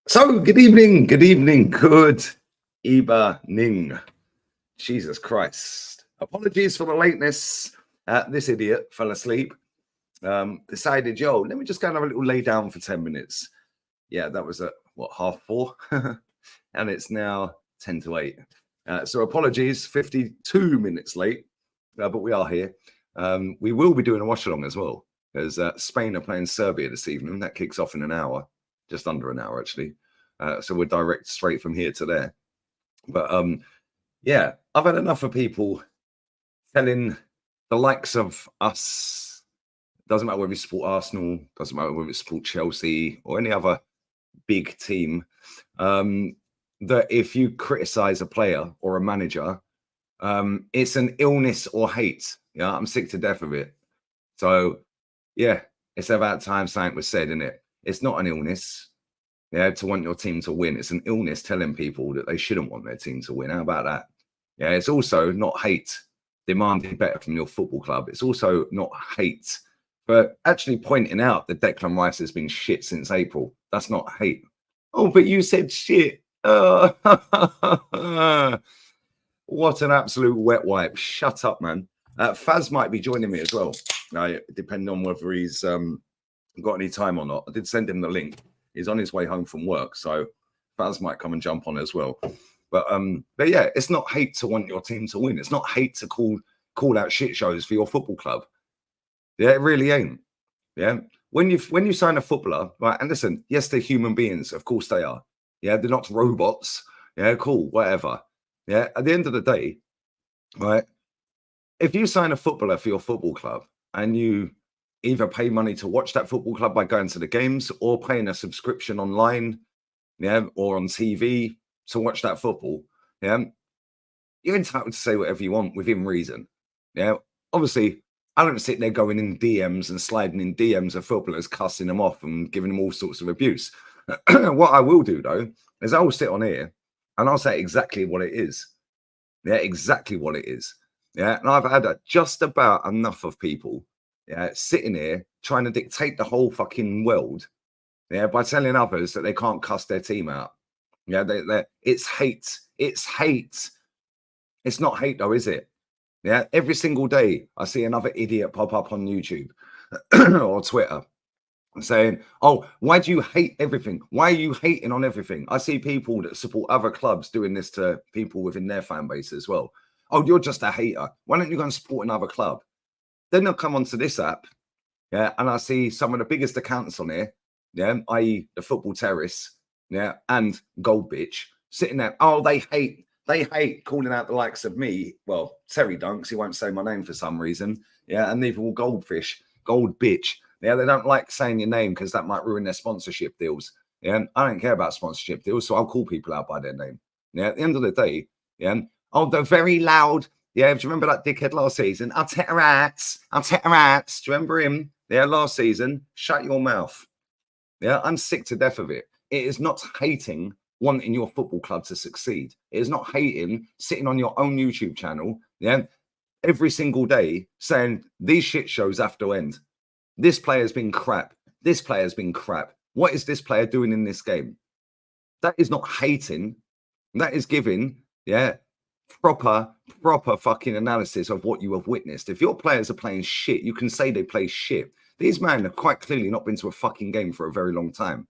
So, good evening, good evening, good evening. Jesus Christ. Apologies for the lateness. This idiot fell asleep. Decided, let me just go and have a little lay down for 10 minutes. Yeah, that was at, 4:30? And it's now 10 to 8. So apologies, 52 minutes late, but we are here. We will be doing a watch-along as well, as Spain are playing Serbia this evening. That kicks off in an hour, just under an hour, actually. So we're direct straight from here to there. But yeah, I've had enough of people telling the likes of us, doesn't matter whether you support Arsenal, doesn't matter whether you support Chelsea or any other big team, that if you criticize a player or a manager, it's an illness or hate. Yeah, I'm sick to death of it. So yeah, it's about time something was said, isn't it? It's not an illness. Yeah, to want your team to win. It's an illness telling people that they shouldn't want their team to win. How about that? Yeah, it's also not hate demanding better from your football club. It's also not hate for actually pointing out that Declan Rice has been shit since April. That's not hate. Oh, but you said shit. What an absolute wet wipe. Shut up, man. Faz might be joining me as well, depending on whether he's got any time or not. I did send him the link. He's on his way home from work, so Faz might come and jump on as well. But yeah, it's not hate to want your team to win. It's not hate to call out shit shows for your football club. Yeah, it really ain't. Yeah, when you sign a footballer, right? And listen, yes, they're human beings. Of course they are. Yeah, they're not robots. Yeah, cool, whatever. Yeah, at the end of the day, right? If you sign a footballer for your football club and you either pay money to watch that football club by going to the games or paying a subscription online, yeah, or on TV to watch that football, yeah, you're entitled to say whatever you want within reason. Yeah, obviously, I don't sit there going in DMs and sliding in DMs of footballers, cussing them off and giving them all sorts of abuse. What I will do, though, is I will sit on here and I'll say exactly what it is. Yeah, exactly what it is. Yeah, and I've had just about enough of people, yeah, sitting here trying to dictate the whole fucking world, yeah, by telling others that they can't cuss their team out. Yeah, it's hate. It's hate. It's not hate though, is it? Yeah, every single day I see another idiot pop up on YouTube or Twitter saying, "Oh, why do you hate everything? Why are you hating on everything?" I see people that support other clubs doing this to people within their fan base as well. "Oh, you're just a hater. Why don't you go and support another club?" Then they'll come onto this app, yeah, and I see some of the biggest accounts on here, yeah, i.e. the Football Terrace, yeah, and Gold Bitch, sitting there. Oh, they hate calling out the likes of me. Well, Terry Dunks, he won't say my name for some reason, yeah, and neither will Goldfish, Gold Bitch. Yeah, they don't like saying your name because that might ruin their sponsorship deals. Yeah, I don't care about sponsorship deals, so I'll call people out by their name. Yeah, at the end of the day, yeah. Oh, they're very loud. Yeah, do you remember that dickhead last season? I'll take her rats. I'll take her rats. Do you remember him? Yeah, last season. Shut your mouth. Yeah, I'm sick to death of it. It is not hating wanting your football club to succeed. It is not hating sitting on your own YouTube channel, yeah, every single day saying these shit shows have to end. This player's been crap. This player's been crap. What is this player doing in this game? That is not hating. That is giving, yeah, proper fucking analysis of what you have witnessed. If your players are playing shit, you can say they play shit. These men have quite clearly not been to a fucking game for a very long time.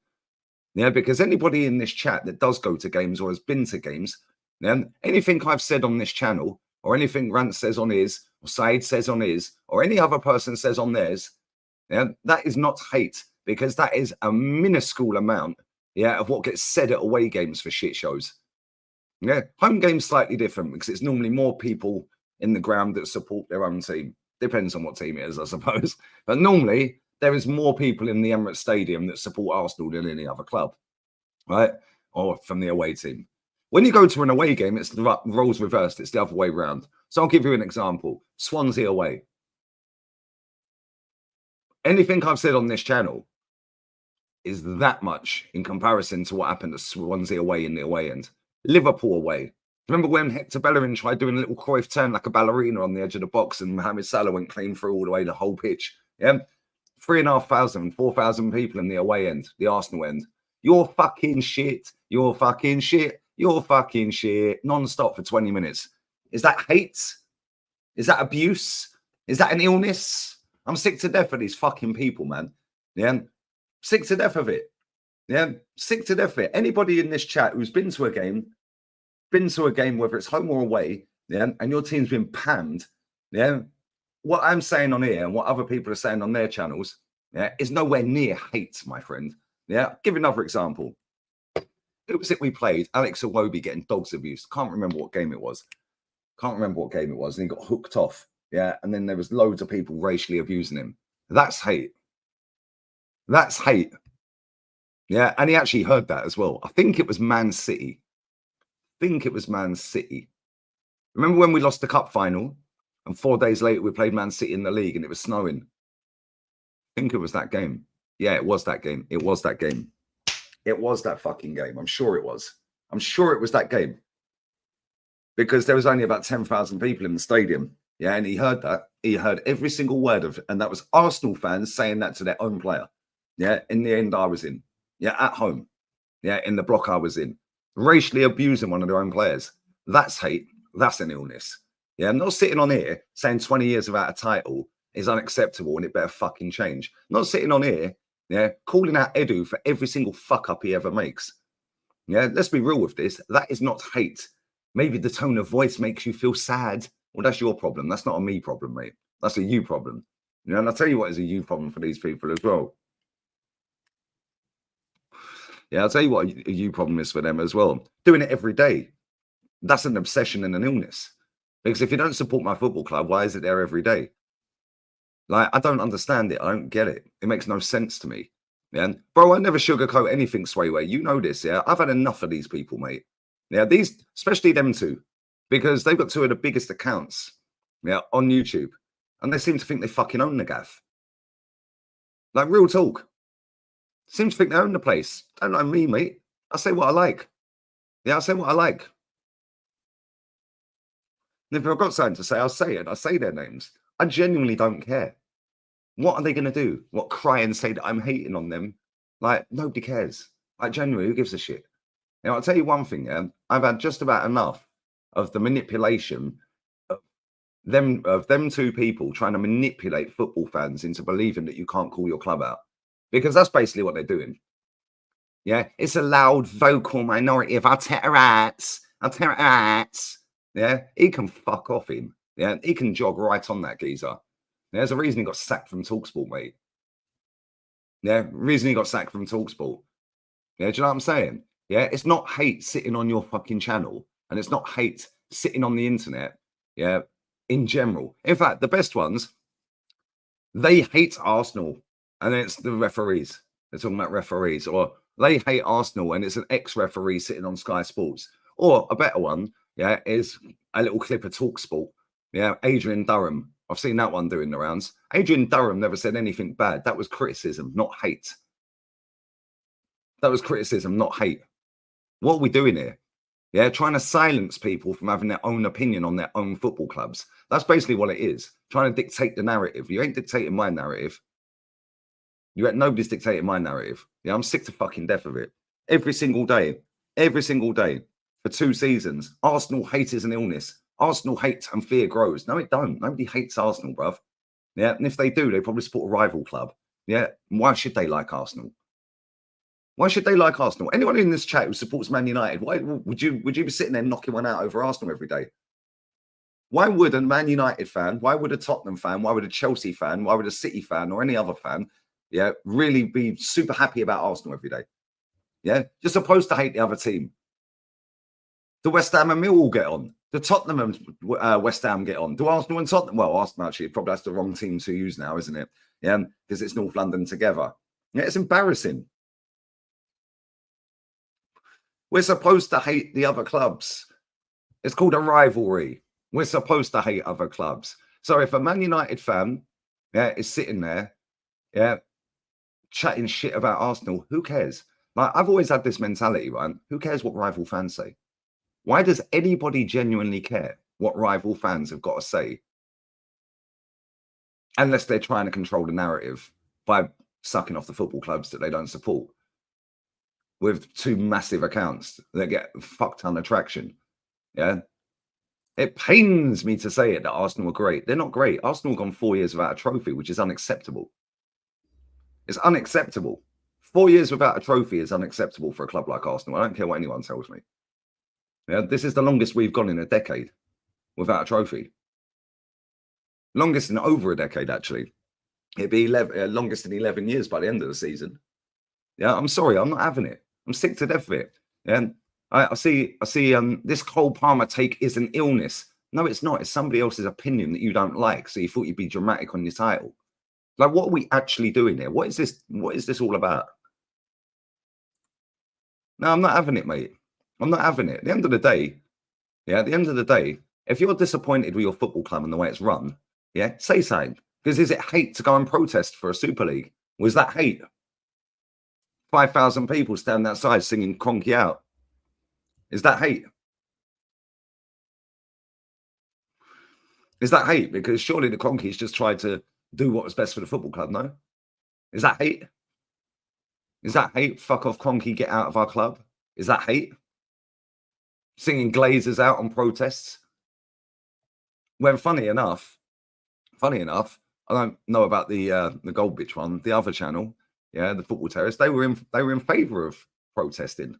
Yeah, because anybody in this chat that does go to games or has been to games, yeah, anything I've said on this channel or anything Rant says on his or Said says on his or any other person says on theirs, yeah, that is not hate because that is a minuscule amount, yeah, of what gets said at away games for shit shows. Yeah, home game's slightly different because it's normally more people in the ground that support their own team. Depends on what team it is, I suppose. But normally there is more people in the Emirates Stadium that support Arsenal than any other club, right? Or from the away team. When you go to an away game, it's the roles reversed. It's the other way around. So I'll give you an example. Swansea away. Anything I've said on this channel is that much in comparison to what happened to Swansea away in the away end. Liverpool away. Remember when Hector Bellerin tried doing a little Cruyff turn like a ballerina on the edge of the box and Mohamed Salah went clean through all the way the whole pitch? Yeah, 3,500, 4,000 people in the away end, the Arsenal end. You're fucking shit. You're fucking shit. You're fucking shit. Non-stop for 20 minutes. Is that hate? Is that abuse? Is that an illness? I'm sick to death of these fucking people, man. Yeah. Sick to death of it. Yeah. Sick to death of it. Anybody in this chat who's been to a game, whether it's home or away, yeah, and your team's been panned, yeah, what I'm saying on here and what other people are saying on their channels, yeah, is nowhere near hate, my friend. Yeah. I'll give you another example. Who was it we played? Alex Iwobi getting dogs abused. Can't remember what game it was. And he got hooked off. Yeah. And then there was loads of people racially abusing him. That's hate. That's hate. Yeah. And he actually heard that as well. I think it was Man City. Remember when we lost the cup final and 4 days later we played Man City in the league and it was snowing? I think it was that game. Yeah, it was that game. It was that game. It was that fucking game. I'm sure it was. I'm sure it was that game. Because there was only about 10,000 people in the stadium. Yeah, and he heard that. He heard every single word of it. And that was Arsenal fans saying that to their own player. Yeah, in the end I was in. Yeah, at home. Yeah, in the block I was in. Racially abusing one of their own players. That's hate. That's an illness. Yeah, I'm not sitting on here saying 20 years without a title is unacceptable and it better fucking change. I'm not sitting on here, yeah, calling out Edu for every single fuck up he ever makes. Yeah, let's be real with this. That is not hate. Maybe the tone of voice makes you feel sad. Well, that's your problem. That's not a me problem, mate. That's a you problem. You know, and I'll tell you what is a you problem for these people as well. Yeah, I'll tell you what a you problem is for them as well. Doing it every day. That's an obsession and an illness. Because if you don't support my football club, why is it there every day? Like, I don't understand it. I don't get it. It makes no sense to me. Yeah, bro, I never sugarcoat anything, Swayway. You know this, yeah? I've had enough of these people, mate. Yeah, these, especially them two, because they've got two of the biggest accounts, yeah, on YouTube. And they seem to think they fucking own the gaff. Like, real talk. Seem to think they own the place. Don't know me, mate. I say what I like. Yeah, I say what I like. And if I've got something to say, I'll say it. I say their names. I genuinely don't care. What are they going to do? What, cry and say that I'm hating on them? Like, nobody cares. Like, genuinely, who gives a shit? Now, I'll tell you one thing, yeah? I've had just about enough of the manipulation of them two people trying to manipulate football fans into believing that you can't call your club out. Because that's basically what they're doing. Yeah, it's a loud, vocal minority of Arteta-ites. Yeah, he can fuck off him. Yeah, he can jog right on that geezer. There's a reason he got sacked from TalkSport, mate. Yeah, reason he got sacked from TalkSport. Yeah, do you know what I'm saying? Yeah, it's not hate sitting on your fucking channel, and it's not hate sitting on the internet. Yeah, in general. In fact, the best ones, they hate Arsenal, and it's the referees. They're talking about referees, or they hate Arsenal, and it's an ex-referee sitting on Sky Sports. Or a better one, yeah, is a little clip of TalkSport. Yeah, Adrian Durham. I've seen that one doing the rounds. Adrian Durham never said anything bad. That was criticism, not hate. That was criticism, not hate. What are we doing here? Yeah, trying to silence people from having their own opinion on their own football clubs. That's basically what it is. Trying to dictate the narrative. You ain't dictating my narrative. Nobody's dictating my narrative. Yeah, I'm sick to fucking death of it. Every single day. For 2 seasons. Arsenal hate is an illness. Arsenal hate and fear grows. No, it don't. Nobody hates Arsenal, bruv. Yeah, and if they do, they probably support a rival club. Yeah, why should they like Arsenal? Why should they like Arsenal? Anyone in this chat who supports Man United, why would you be sitting there knocking one out over Arsenal every day? Why would a Man United fan, why would a Tottenham fan, why would a Chelsea fan, why would a City fan or any other fan, yeah, really be super happy about Arsenal every day? Yeah, you're supposed to hate the other team. The West Ham and Millwall get on. The Tottenham and West Ham get on. Do Arsenal and Tottenham? Well, Arsenal actually probably that's the wrong team to use now, isn't it? Yeah, because it's North London together. Yeah, it's embarrassing. We're supposed to hate the other clubs. It's called a rivalry. We're supposed to hate other clubs. So if a Man United fan, yeah, is sitting there, yeah, chatting shit about Arsenal, who cares? Like, I've always had this mentality, right? Who cares what rival fans say? Why does anybody genuinely care what rival fans have got to say? Unless they're trying to control the narrative by sucking off the football clubs that they don't support. with 2 massive accounts that get a fuck ton of traction. Yeah. It pains me to say it that Arsenal are great. They're not great. Arsenal have gone 4 years without a trophy, which is unacceptable. It's unacceptable. 4 years without a trophy is unacceptable for a club like Arsenal. I don't care what anyone tells me. Yeah, this is the longest we've gone in a decade without a trophy. Longest in over a decade, actually. It'd be longest in 11 years by the end of the season. Yeah, I'm sorry, I'm not having it. I'm sick to death of it. Yeah, I see. This Cole Palmer take is an illness. No, it's not. It's somebody else's opinion that you don't like. So you thought you'd be dramatic on your title. Like, what are we actually doing here? What is this? What is this all about? No, I'm not having it, mate. I'm not having it. At the end of the day, yeah, at the end of the day, if you're disappointed with your football club and the way it's run, yeah, say something. Because is it hate to go and protest for a Super League? Was that hate? 5,000 people standing outside singing Conky Out. Is that hate? Is that hate? Because surely the Conkies just tried to do what was best for the football club, no? Is that hate? Is that hate? Fuck off, Conky, get out of our club. Is that hate? Singing Glazers out on protests? When funny enough, I don't know about the Gold Bitch one, the other channel, yeah, the Football Terrace. They were in favour of protesting.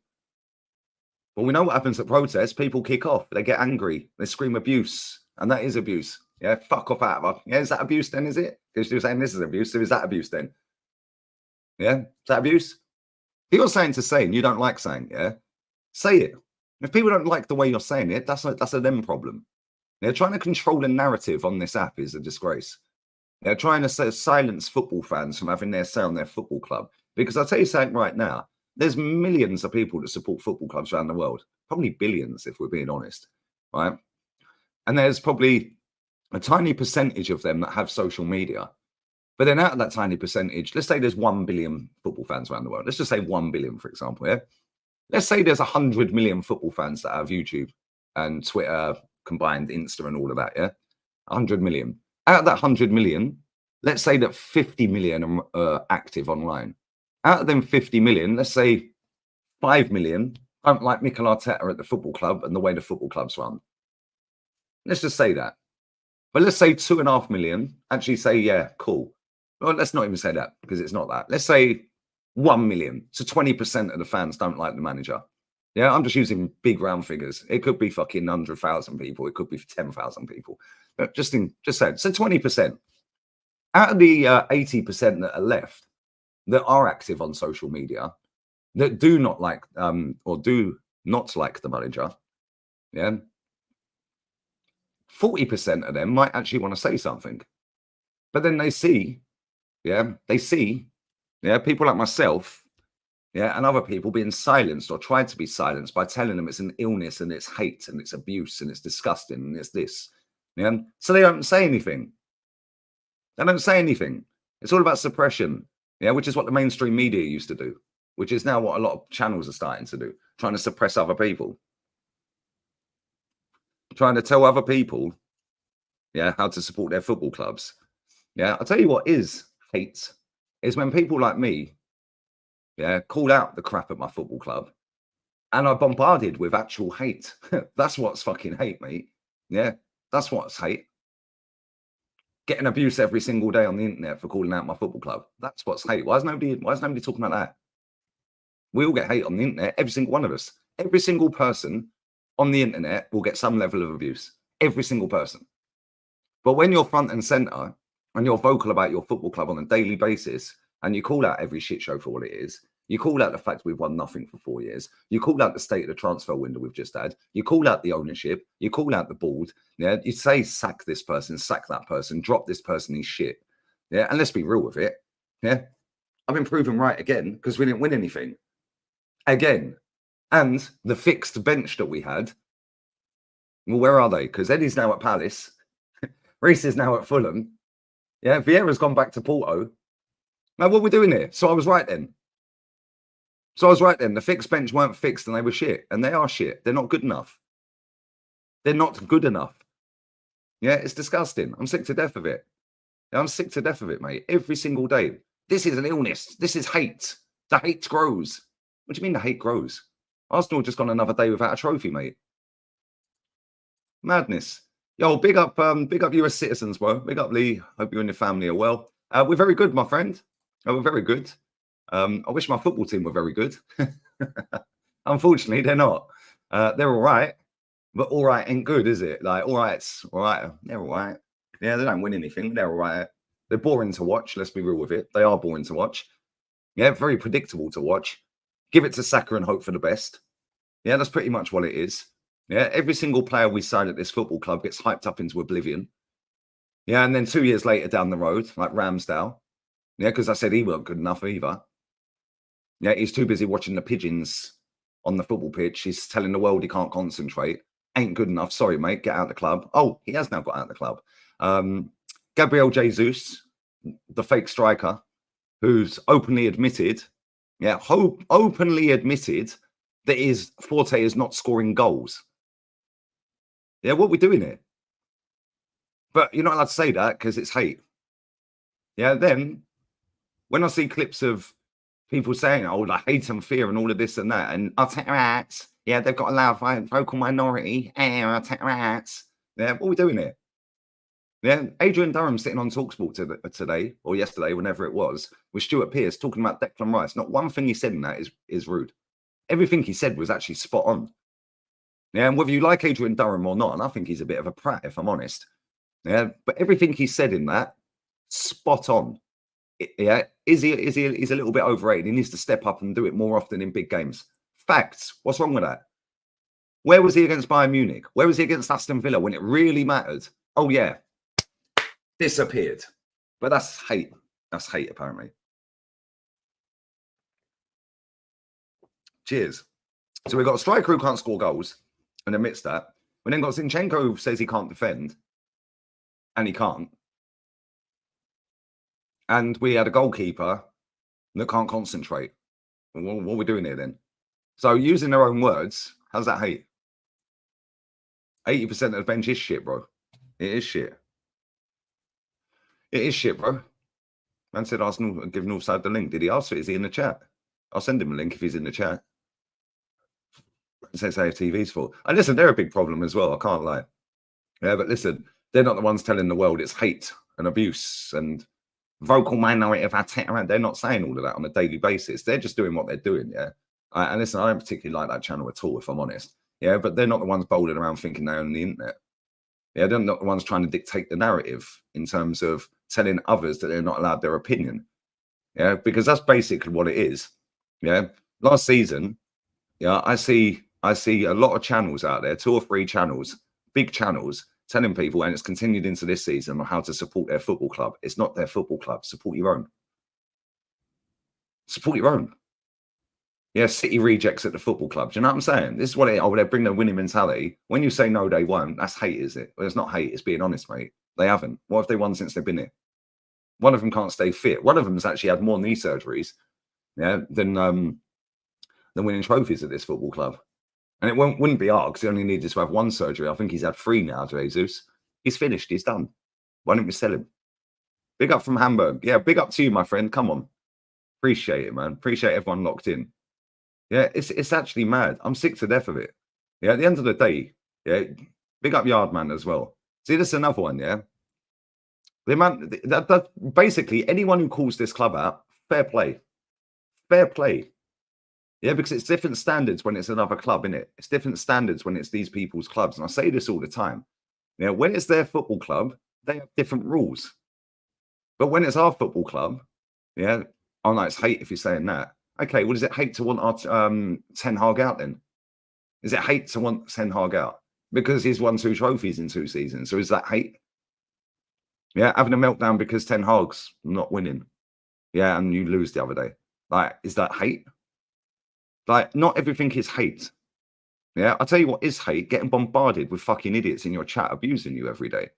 But we know what happens at protests. People kick off, they get angry, they scream abuse, and that is abuse. Yeah, fuck off out of her. Yeah, is that abuse then? Is it? Because you're saying this is abuse, so is that abuse then? Yeah, is that abuse? If you're saying to say and you don't like saying, yeah, say it. If people don't like the way you're saying it, that's a them problem. They're trying to control the narrative on this app is a disgrace. They're trying to silence football fans from having their say on their football club. Because I'll tell you something right now, there's millions of people that support football clubs around the world, probably billions if we're being honest, right? And there's probably a tiny percentage of them that have social media. But then out of that tiny percentage, let's say there's 1 billion football fans around the world. Let's just say 1 billion, for example, yeah? Let's say there's 100 million football fans that have YouTube and Twitter, combined Insta and all of that, yeah? 100 million. Out of that 100 million, let's say that 50 million are active online. Out of them 50 million, let's say 5 million don't like Mikel Arteta at the football club and the way the football club's run. Let's just say that. But let's say 2.5 million actually say, yeah, cool. Well, let's not even say that because it's not that. Let's say 1 million. So 20% of the fans don't like the manager. Yeah, I'm just using big round figures. It could be fucking 100,000 people. It could be 10,000 people. But just saying. So 20%. Out of the 80% that are left that are active on social media, that do not like or do not like the manager, yeah, 40% of them might actually want to say something. But then they see, yeah, people like myself, yeah, and other people being silenced or tried to be silenced by telling them it's an illness and it's hate and it's abuse and it's disgusting and it's this. Yeah. So they don't say anything. They don't say anything. It's all about suppression. Yeah, which is what the mainstream media used to do, which is now what a lot of channels are starting to do, trying to suppress other people. Trying to tell other people, yeah, how to support their football clubs. Yeah, I'll tell you what is hate is when people like me, yeah, call out the crap at my football club and are bombarded with actual hate. That's what's fucking hate, mate. Yeah, that's what's hate. Getting abuse every single day on the internet for calling out my football club. That's what's hate. Why is nobody talking about that? We all get hate on the internet, every single one of us. Every single person on the internet will get some level of abuse. Every single person. But when you're front and center and you're vocal about your football club on a daily basis and you call out every shit show for what it is, you call out the fact we've won nothing for 4 years, you call out the state of the transfer window we've just had, you call out the ownership, you call out the board, yeah, you say sack this person, sack that person, drop this person, he's shit. Yeah, and let's be real with it. Yeah. I've been proven right again because we didn't win anything. Again. And the fixed bench that we had, well, where are they? Because Eddie's now at Palace. Reece is now at Fulham. Yeah, Vieira's gone back to Porto. Now, what are we doing here? So I was right then. The fixed bench weren't fixed and they were shit. And they are shit. They're not good enough. They're not good enough. Yeah, it's disgusting. I'm sick to death of it. I'm sick to death of it, mate. Every single day. This is an illness. This is hate. The hate grows. What do you mean the hate grows? Arsenal just gone another day without a trophy, mate. Madness. Yo, big up US citizens, bro. Big up Lee. Hope you and your family are well. We're very good, my friend. We're very good. I wish my football team were very good. Unfortunately, they're not. They're all right, but all right ain't good, is it? Like, all right's all right. They're all right. Yeah, they don't win anything. They're all right. They're boring to watch. Let's be real with it. They are boring to watch. Yeah, very predictable to watch. Give it to Saka and hope for the best. Yeah, that's pretty much what it is. Yeah, every single player we sign at this football club gets hyped up into oblivion. Yeah, and then 2 years later down the road, like Ramsdale. Yeah, because I said he weren't good enough either. Yeah, he's too busy watching the pigeons on the football pitch. He's telling the world he can't concentrate. Ain't good enough. Sorry, mate. Get out of the club. Oh, he has now got out of the club. Gabriel Jesus, the fake striker, who's openly admitted, openly admitted that his forte is not scoring goals. Yeah, what are we doing here? But you're not allowed to say that because it's hate. Yeah, then when I see clips of people saying, oh, I hate and fear and all of this and that, and I'll take rats. Yeah, they've got a loud vocal minority. I'll take rats. Yeah, what are we doing here? Yeah, Adrian Durham sitting on TalkSport today or yesterday, whenever it was, with Stuart Pearce talking about Declan Rice. Not one thing he said in that is rude. Everything he said was actually spot on. Yeah, and whether you like Adrian Durham or not, and I think he's a bit of a prat, if I'm honest. Yeah, but everything he said in that, spot on. Yeah, he's a little bit overrated. He needs to step up and do it more often in big games. Facts. What's wrong with that? Where was he against Bayern Munich? Where was he against Aston Villa when it really mattered? Oh, yeah. Disappeared. But that's hate. That's hate, apparently. Cheers. So we've got a striker who can't score goals and admits that. We then got Zinchenko who says he can't defend. And he can't. And we had a goalkeeper that can't concentrate. What are we doing here then? So using their own words, how's that hate? 80% of the bench is shit, bro. It is shit. It is shit, bro. Man said Arsenal give Northside the link. Did he ask for it? Is he in the chat? I'll send him a link if he's in the chat. Says TV's fault. And listen, they're a big problem as well. I can't lie. Yeah, but listen, they're not the ones telling the world it's hate and abuse and vocal minority of our tech. They're not saying all of that on a daily basis. They're just doing what they're doing. Yeah. And listen, I don't particularly like that channel at all, if I'm honest. Yeah, but they're not the ones bowling around thinking they own the internet. Yeah, they're not the ones trying to dictate the narrative in terms of telling others that they're not allowed their opinion. Yeah, because that's basically what it is. Yeah. Last season, yeah, I see a lot of channels out there, 2 or 3 channels, big channels, telling people, and it's continued into this season, on how to support their football club. It's not their football club. Support your own. Support your own. Yeah, City rejects at the football club. Do you know what I'm saying? This is what they bring their winning mentality. When you say no, they won't. That's hate, is it? Well, it's not hate. It's being honest, mate. They haven't. What have they won since they've been here? One of them can't stay fit. One of them's actually had more knee surgeries, yeah, than winning trophies at this football club. And it wouldn't be hard because he only needed to have 1 surgery. I think he's had 3 now, Jesus. He's finished. He's done. Why don't we sell him? Big up from Hamburg. Yeah, big up to you, my friend. Come on. Appreciate it, man. Appreciate everyone locked in. Yeah, it's actually mad. I'm sick to death of it. Yeah, at the end of the day, yeah, big up Yardman as well. See, this is another one, yeah? The man, that basically, anyone who calls this club out, fair play. Fair play. Yeah, because it's different standards when it's another club, innit? It's different standards when it's these people's clubs. And I say this all the time. Yeah, when it's their football club, they have different rules. But when it's our football club, yeah, oh no, it's hate if you're saying that. Okay, well, is it hate to want our Ten Hag out then? Is it hate to want Ten Hag out? Because he's won 2 trophies in 2 seasons. So is that hate? Yeah, having a meltdown because Ten Hag's not winning. Yeah, and you lose the other day. Like, is that hate? Like, not everything is hate. Yeah, I'll tell you what is hate, getting bombarded with fucking idiots in your chat abusing you every day.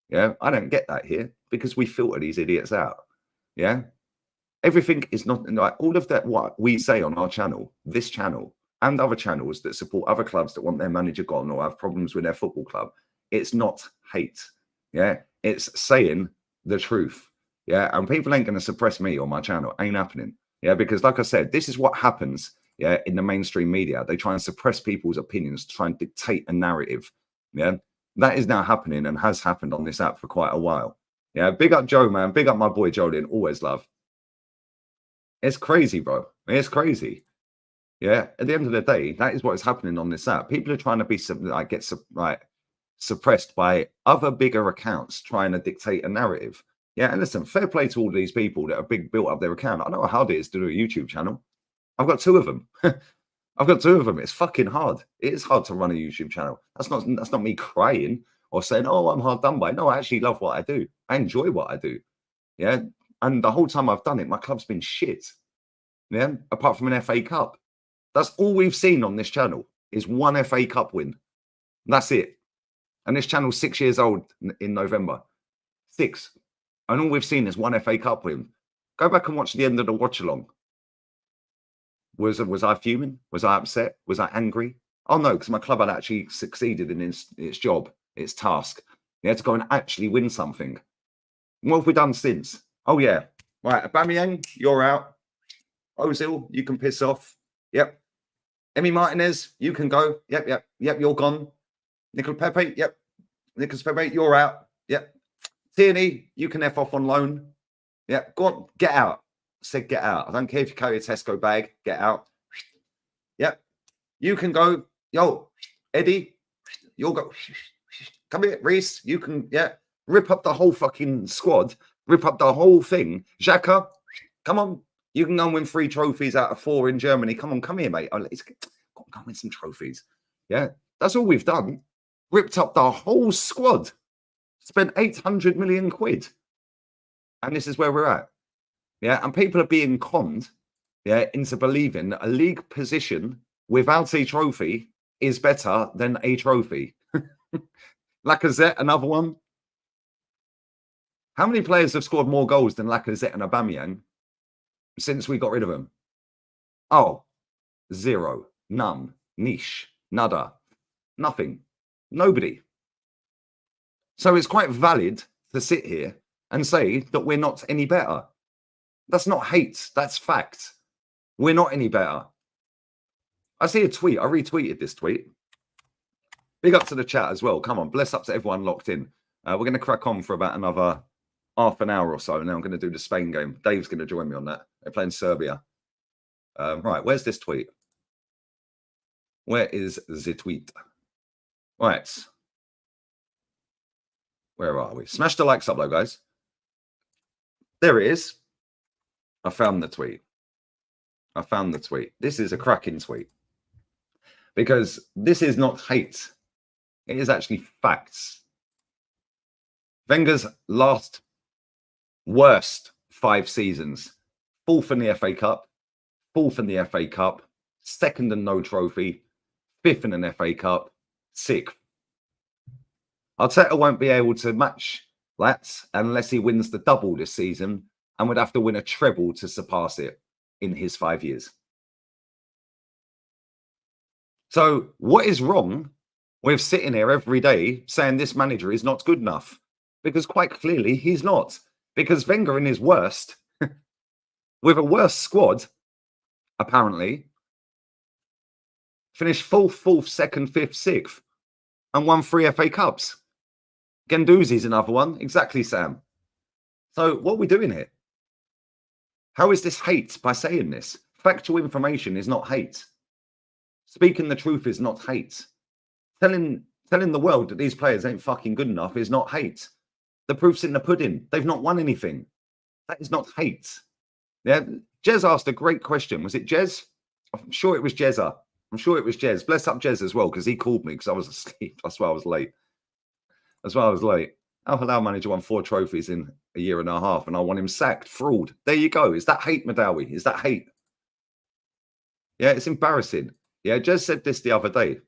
Yeah, I don't get that here because we filter these idiots out. Yeah, everything is not like all of that. What we say on our channel, this channel, and other channels that support other clubs that want their manager gone or have problems with their football club, it's not hate. Yeah, it's saying the truth. Yeah, and people ain't going to suppress me on my channel. Ain't happening. Yeah, because like I said, this is what happens yeah, in the mainstream media. They try and suppress people's opinions, try and dictate a narrative. Yeah, that is now happening and has happened on this app for quite a while. Yeah, big up Joe, man. Big up my boy Jolien. Always love. It's crazy, bro. It's crazy. Yeah, at the end of the day, that is what is happening on this app. People are trying to be suppressed by other bigger accounts trying to dictate a narrative. Yeah, and listen, fair play to all these people that have built up their account. I know how hard it is to do a YouTube channel. I've got 2 of them. I've got 2 of them. It's fucking hard. It is hard to run a YouTube channel. That's not me crying or saying, oh, I'm hard done by. No, I actually love what I do. I enjoy what I do. Yeah. And the whole time I've done it, my club's been shit. Yeah. Apart from an FA Cup. That's all we've seen on this channel is 1 FA Cup win. That's it. And this channel's 6 years old in November. 6. And all we've seen is 1 FA Cup win. Go back and watch the end of the watch along. Was I fuming? Was I upset? Was I angry? Oh no, because my club had actually succeeded in its job, its task. They had to go and actually win something. What have we done since? Oh yeah. Right, Aubameyang, you're out. Ozil, you can piss off. Yep. Emi Martinez, you can go. Yep, you're gone. Nicolas Pepe, yep. Nicolas Pepe, you're out. Yep. Tierney, you can F off on loan. Yep, go on, get out. I said get out. I don't care if you carry a Tesco bag, get out. Yep. You can go. Yo, Eddie, you'll go. Come here, Reese. You can, yeah, rip up the whole fucking squad, rip up the whole thing. Xhaka, come on. You can go and win 3 trophies out of 4 in Germany. Come on, come here, mate. Go and win some trophies. Yeah, that's all we've done. Ripped up the whole squad. Spent 800 million quid. And this is where we're at. Yeah, and people are being conned, yeah, into believing that a league position without a trophy is better than a trophy. Lacazette, another one. How many players have scored more goals than Lacazette and Aubameyang since we got rid of them? Oh, 0, none, niche, nada, nothing, nobody. So it's quite valid to sit here and say that we're not any better. That's not hate. That's fact. We're not any better. I see a tweet. I retweeted this tweet. Big up to the chat as well. Come on. Bless up to everyone locked in. We're going to crack on for about another half an hour or so. And then I'm going to do the Spain game. Dave's going to join me on that. They're playing Serbia. Right. Where's this tweet? Where is the tweet? Right. Where are we? Smash the likes up though, guys. There it is. I found the tweet. This is a cracking tweet. Because this is not hate. It is actually facts. Wenger's last worst 5 seasons. 4th in the FA Cup. 4th in the FA Cup. 2nd and no trophy. 5th in an FA Cup. 6th. Arteta won't be able to match that unless he wins the double this season and would have to win a treble to surpass it in his 5 years. So what is wrong with sitting here every day saying this manager is not good enough? Because quite clearly he's not. Because Wenger in his worst, with a worse squad, apparently, finished 4th, 2nd, 5th, 6th, and won 3 FA Cups. Guendouzi's another one. Exactly, Sam. So what are we doing here? How is this hate by saying this? Factual information is not hate. Speaking the truth is not hate. Telling the world that these players ain't fucking good enough is not hate. The proof's in the pudding. They've not won anything. That is not hate. Yeah, Jez asked a great question. Was it Jez? I'm sure it was Jezza. I'm sure it was Jez. Bless up Jez as well, because he called me because I was asleep. That's why I was late. Al Hilal manager won 4 trophies in a year and a half, and I want him sacked. Fraud. There you go. Is that hate, Madawi? Is that hate? Yeah, it's embarrassing. Yeah, Jez said this the other day.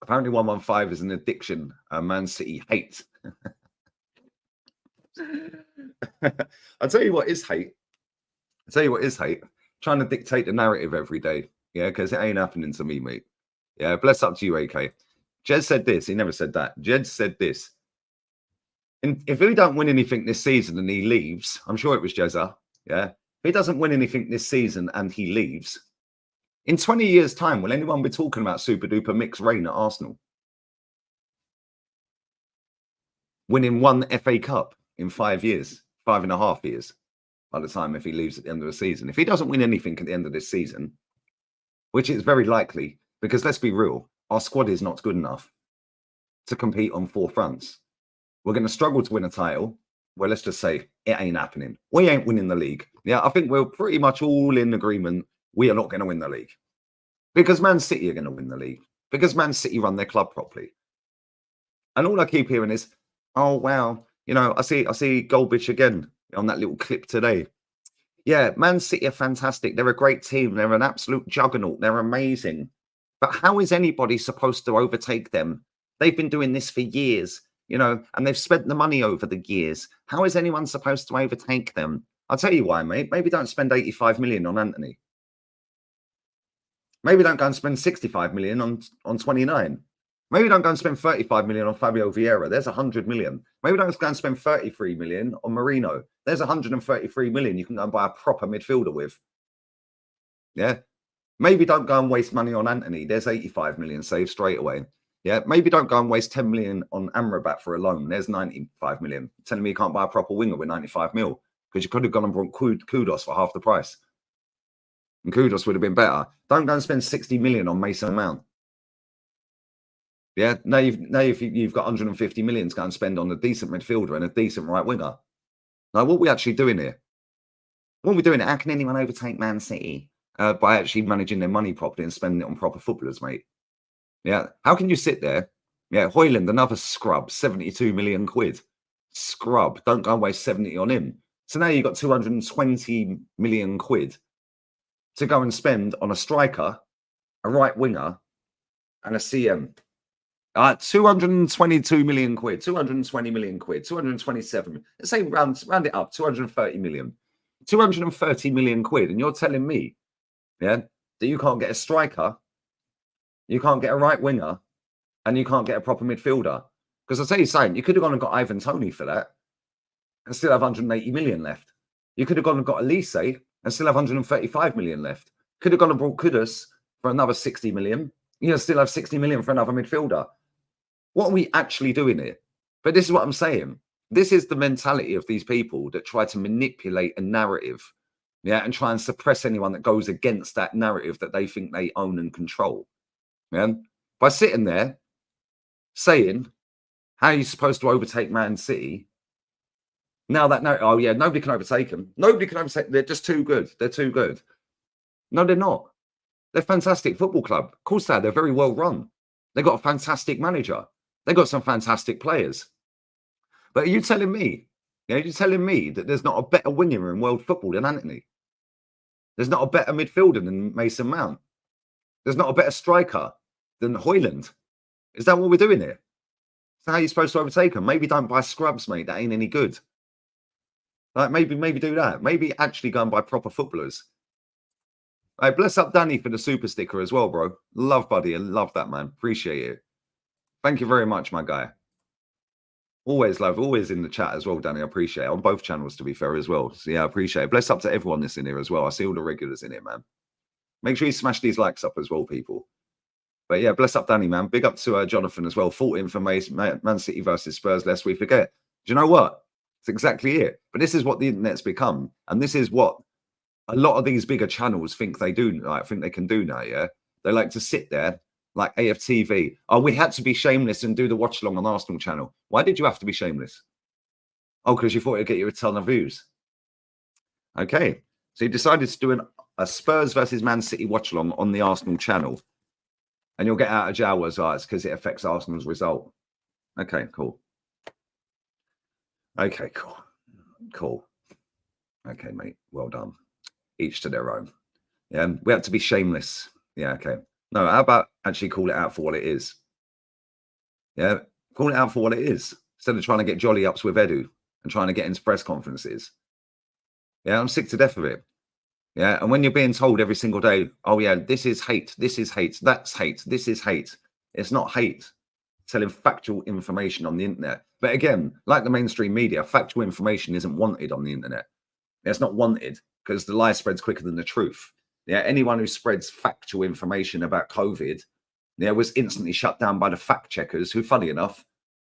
Apparently 115 is an addiction Man City hate. I'll tell you what is hate. Trying to dictate the narrative every day. Yeah, because it ain't happening to me, mate. Yeah, bless up to you, AK. Jez said this. He never said that. Jez said this. And if he don't win anything this season and he leaves, I'm sure it was Jezza. Yeah. If he doesn't win anything this season and he leaves, In 20 years' time, will anyone be talking about super duper mixed reign at Arsenal? Winning one FA Cup in 5 years, 5.5 years by the time if he leaves at the end of the season. If he doesn't win anything at the end of this season, which is very likely, because let's be real, our squad is not good enough to compete on 4 fronts. We're going to struggle to win a title. Well, let's just say it ain't happening. We ain't winning the league. Yeah, I think we're pretty much all in agreement. We are not going to win the league because Man City are going to win the league because Man City run their club properly. And all I keep hearing is, oh, wow, you know, I see Goldbitch again on that little clip today. Yeah, Man City are fantastic. They're a great team. They're an absolute juggernaut. They're amazing. But how is anybody supposed to overtake them? They've been doing this for years, you know, and they've spent the money over the years. How is anyone supposed to overtake them? I'll tell you why, mate. Maybe don't spend 85 million on Anthony. Maybe don't go and spend 65 million on 29. Maybe don't go and spend 35 million on Fabio Vieira. There's 100 million. Maybe don't go and spend 33 million on Marino. There's 133 million you can go and buy a proper midfielder with. Yeah. Maybe don't go and waste money on Anthony. There's 85 million saved straight away. Yeah. Maybe don't go and waste 10 million on Amrabat for a loan. There's 95 million. You're telling me you can't buy a proper winger with 95 mil because you could have gone and brought Kudos for half the price. And Kudos would have been better. Don't go and spend 60 million on Mason Mount. Yeah, now you've got 150 million to go and spend on a decent midfielder and a decent right winger. Like, what are we actually doing here? What are we doing? How can anyone overtake Man City by actually managing their money properly and spending it on proper footballers, mate? Yeah, how can you sit there? Yeah, Højlund, another scrub, 72 million quid. Scrub, don't go and waste 70 on him. So now you've got 220 million quid to go and spend on a striker, a right winger, and a CM. 222 million quid, 220 million quid, 227. Let's say round it up, 230 million. 230 million quid. And you're telling me, yeah, that you can't get a striker, you can't get a right winger, and you can't get a proper midfielder. Because I'll tell you something, you could have gone and got Ivan Toney for that and still have 180 million left. You could have gone and got Elise and still have 135 million left. Could have gone and brought Kudus for another 60 million. You still have 60 million for another midfielder. What are we actually doing here? But this is what I'm saying. This is the mentality of these people that try to manipulate a narrative, yeah, and try and suppress anyone that goes against that narrative that they think they own and control. Yeah? By sitting there saying how you're supposed to overtake Man City, now that no, oh yeah, nobody can overtake them. Nobody can overtake. They're just too good. They're too good. No, they're not. They're a fantastic football club. Of course they are. They're very well run. They've got a fantastic manager. They've got some fantastic players. But are you telling me, you're telling me that there's not a better winger in world football than Anthony? There's not a better midfielder than Mason Mount? There's not a better striker than Højlund? Is that what we're doing here? Is that how you're supposed to overtake them? Maybe don't buy scrubs, mate. That ain't any good. Like maybe do that. Maybe actually go and buy proper footballers. Hey, bless up Danny for the super sticker as well, bro. Love, buddy. I love that, man. Appreciate it. Thank you very much, my guy. Always love, always in the chat as well, Danny. I appreciate it. On both channels, to be fair, as well. So, yeah, I appreciate it. Bless up to everyone that's in here as well. I see all the regulars in here, man. Make sure you smash these likes up as well, people. But, yeah, bless up, Danny, man. Big up to Jonathan as well. 14 for Man City versus Spurs, lest we forget. Do you know what? It's exactly it. But this is what the internet's become. And this is what a lot of these bigger channels think they do, like, think they can do now, yeah? They like to sit there like AFTV. Oh, we had to be shameless and do the watch along on Arsenal channel. Why did you have to be shameless? Oh, because you thought it'd get you a ton of views. Okay. So you decided to do a Spurs versus Man City watch along on the Arsenal channel. And you'll get out of jail as it's because it affects Arsenal's result. Okay, cool. Okay, cool. Cool. Okay, mate. Well done. Each to their own. Yeah, we had to be shameless. Yeah, okay. No, how about actually call it out for what it is? Yeah, call it out for what it is. Instead of trying to get jolly ups with Edu and trying to get into press conferences. Yeah, I'm sick to death of it. Yeah, and when you're being told every single day, oh yeah, this is hate, that's hate, this is hate. It's not hate. Telling factual information on the internet. But again, like the mainstream media, factual information isn't wanted on the internet. It's not wanted because the lie spreads quicker than the truth. Yeah, anyone who spreads factual information about COVID, yeah, was instantly shut down by the fact checkers, who, funny enough,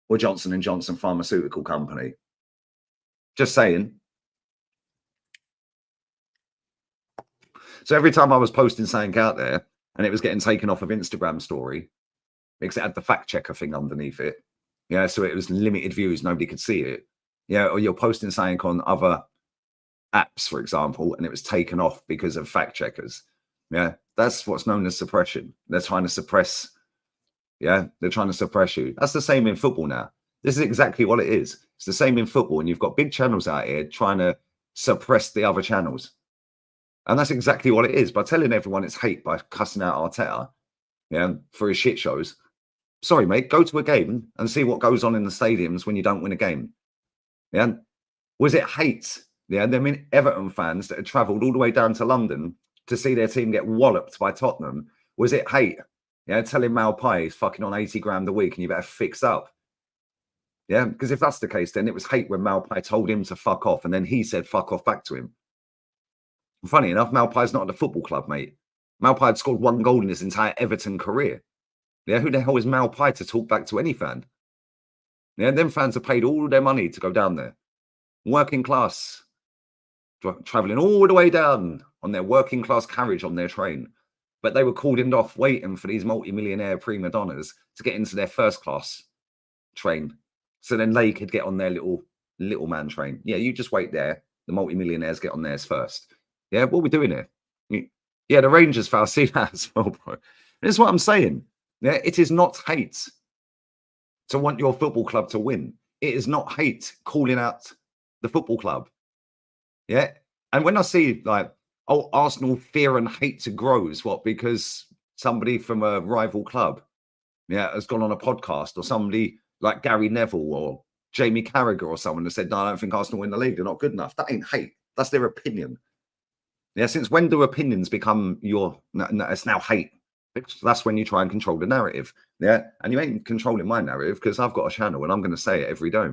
were Johnson and Johnson Pharmaceutical Company. Just saying. So every time I was posting something out there and it was getting taken off of Instagram story because it had the fact checker thing underneath it, yeah, so it was limited views, nobody could see it. Yeah, or you're posting something on other apps, for example, and it was taken off because of fact checkers. Yeah, that's what's known as suppression. They're trying to suppress. Yeah, they're trying to suppress you. That's the same in football now. This is exactly what it is. It's the same in football, and you've got big channels out here trying to suppress the other channels. And that's exactly what it is. By telling everyone it's hate by cussing out Arteta, yeah, for his shit shows. Sorry, mate, go to a game and see what goes on in the stadiums when you don't win a game. Yeah. Was it hate? Yeah, there mean Everton fans that had travelled all the way down to London to see their team get walloped by Tottenham. Was it hate? Yeah, telling Malpai he's fucking on 80 grand a week and you better fix up. Yeah, because if that's the case, then it was hate when Malpai told him to fuck off and then he said fuck off back to him. Funny enough, Malpai's not at the football club, mate. Malpai had scored 1 goal in his entire Everton career. Yeah, who the hell is Malpai to talk back to any fan? Yeah, them fans have paid all their money to go down there. Working class, travelling all the way down on their working class carriage on their train. But they were cordoned off waiting for these multi-millionaire prima donnas to get into their first class train. So then they could get on their little man train. Yeah, you just wait there. The multi-millionaires get on theirs first. Yeah, what are we doing here? Yeah, the Rangers fell. See that as well, bro. This is what I'm saying. Yeah, it is not hate to want your football club to win. It is not hate calling out the football club. Yeah. And when I see like, oh, Arsenal fear and hate to grows, what? Because somebody from a rival club, yeah, has gone on a podcast, or somebody like Gary Neville or Jamie Carragher or someone has said, no, I don't think Arsenal win the league. They're not good enough. That ain't hate. That's their opinion. Yeah. Since when do opinions become your, no, it's now hate? That's when you try and control the narrative. Yeah. And you ain't controlling my narrative because I've got a channel and I'm going to say it every day.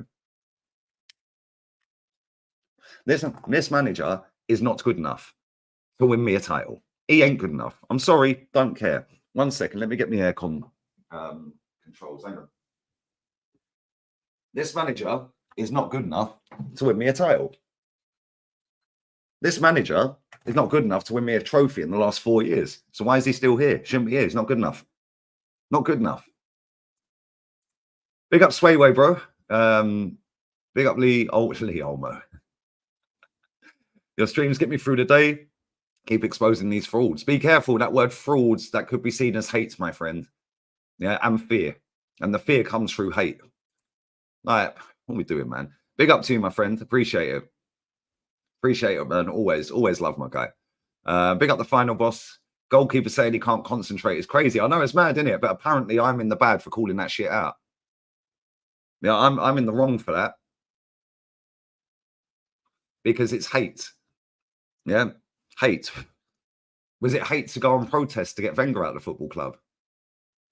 This manager is not good enough to win me a title. He ain't good enough. I'm sorry. Don't care. 1 second. Let me get my aircon controls. Hang on. This manager is not good enough to win me a title. This manager is not good enough to win me a trophy in the last 4 years. So why is he still here? Shouldn't be here. He's not good enough. Not good enough. Big up Swayway, bro. Big up Lee Olmo. Your streams get me through the day. Keep exposing these frauds. Be careful. That word frauds, that could be seen as hate, my friend. Yeah, and fear. And the fear comes through hate. Like, what are we doing, man? Big up to you, my friend. Appreciate it. Appreciate it, man. Always love my guy. Big up the final boss. Goalkeeper saying he can't concentrate is crazy. I know it's mad, isn't it? But apparently I'm in the bad for calling that shit out. Yeah, I'm in the wrong for that. Because it's hate. Yeah, hate. Was it hate to go on protest to get Wenger out of the football club?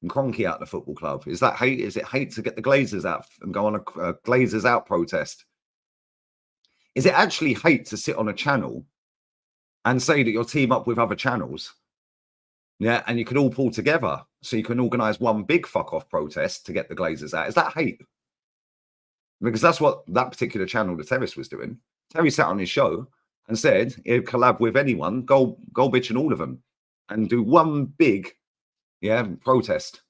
And Kroenke out of the football club? Is that hate? Is it hate to get the Glazers out and go on a Glazers out protest? Is it actually hate to sit on a channel and say that you'll team up with other channels? Yeah, and you can all pull together so you can organise one big fuck off protest to get the Glazers out. Is that hate? Because that's what that particular channel, the Terrace, was doing. Terry sat on his show and said he'd collab with anyone, go bitch and all of them, and do one big, yeah, protest.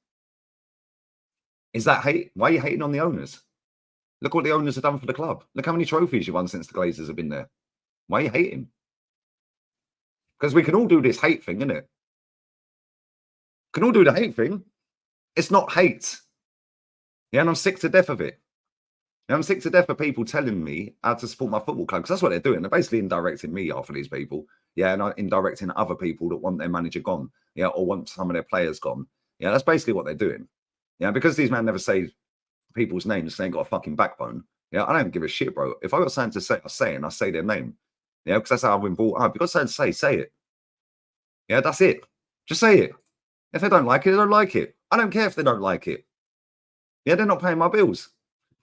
Is that hate? Why are you hating on the owners? Look what the owners have done for the club. Look how many trophies you won since the Glazers have been there. Why are you hating? Because we can all do this hate thing, innit? Can all do the hate thing. It's not hate. Yeah, and I'm sick to death of it. And I'm sick to death of people telling me how to support my football club, because that's what they're doing. They're basically indirecting me off of these people. Yeah, and indirecting other people that want their manager gone. Yeah, or want some of their players gone. Yeah, that's basically what they're doing. Yeah, because these men never say people's names, they ain't got a fucking backbone. Yeah, I don't give a shit, bro. If I got something to say, I say it and I say their name. Yeah, because that's how I've been brought up. If you got something to say it. Yeah, that's it. Just say it. If they don't like it, they don't like it. I don't care if they don't like it. Yeah, they're not paying my bills.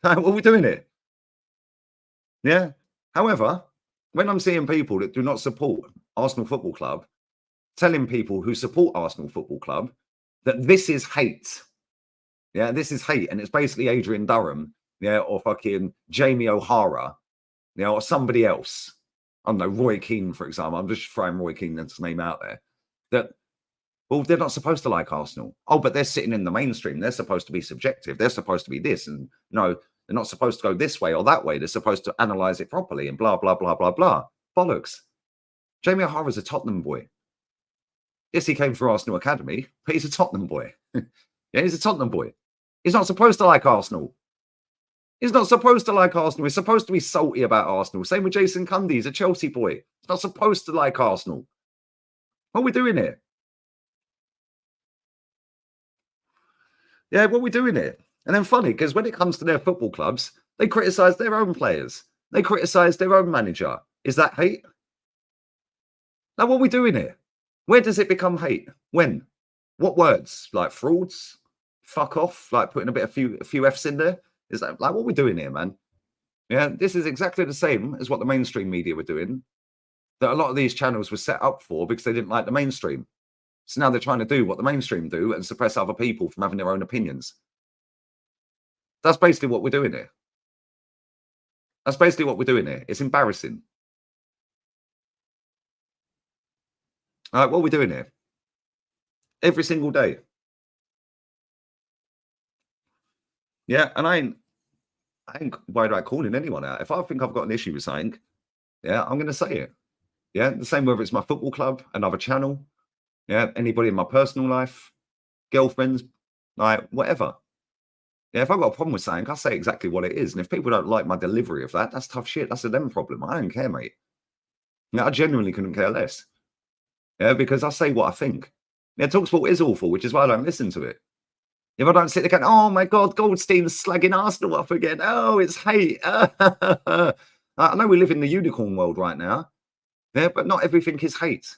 What are we doing here? Yeah. However, when I'm seeing people that do not support Arsenal Football Club telling people who support Arsenal Football Club that this is hate. Yeah, this is hate. And it's basically Adrian Durham, yeah, or fucking Jamie O'Hara, you know, or somebody else. I don't know, Roy Keane, for example. I'm just throwing Roy Keane's name out there. That, well, they're not supposed to like Arsenal. Oh, but they're sitting in the mainstream. They're supposed to be subjective. They're supposed to be this. And no, they're not supposed to go this way or that way. They're supposed to analyze it properly and blah, blah, blah, blah, blah. Bollocks. Jamie O'Hara's a Tottenham boy. Yes, he came through Arsenal Academy, but he's a Tottenham boy. Yeah, he's a Tottenham boy. He's not supposed to like Arsenal. He's not supposed to like Arsenal. He's supposed to be salty about Arsenal. Same with Jason Cundy. He's a Chelsea boy. He's not supposed to like Arsenal. What are we doing here? Yeah, what are we doing here? And then funny, because when it comes to their football clubs, they criticise their own players. They criticise their own manager. Is that hate? Now, what are we doing here? Where does it become hate? When? What words? Like frauds? Fuck off? Like putting a few F's in there? Is that like what are we doing here, man? Yeah, this is exactly the same as what the mainstream media were doing. That a lot of these channels were set up for because they didn't like the mainstream. So now they're trying to do what the mainstream do and suppress other people from having their own opinions. That's basically what we're doing here. That's basically what we're doing here. It's embarrassing. All right, what are we doing here? Every single day. Yeah, and I ain't worried about calling anyone out. If I think I've got an issue with something, yeah, I'm going to say it. Yeah, the same whether it's my football club, another channel, yeah, anybody in my personal life, girlfriends, like whatever. Yeah, if I've got a problem with something, I'll say exactly what it is. And if people don't like my delivery of that, that's tough shit. That's a them problem. I don't care, mate. Yeah, I genuinely couldn't care less. Yeah, because I say what I think. Yeah, Talksport is awful, which is why I don't listen to it. If I don't sit there going, oh my God, Goldstein's slagging Arsenal up again. Oh, it's hate. I know we live in the unicorn world right now. Yeah, but not everything is hate.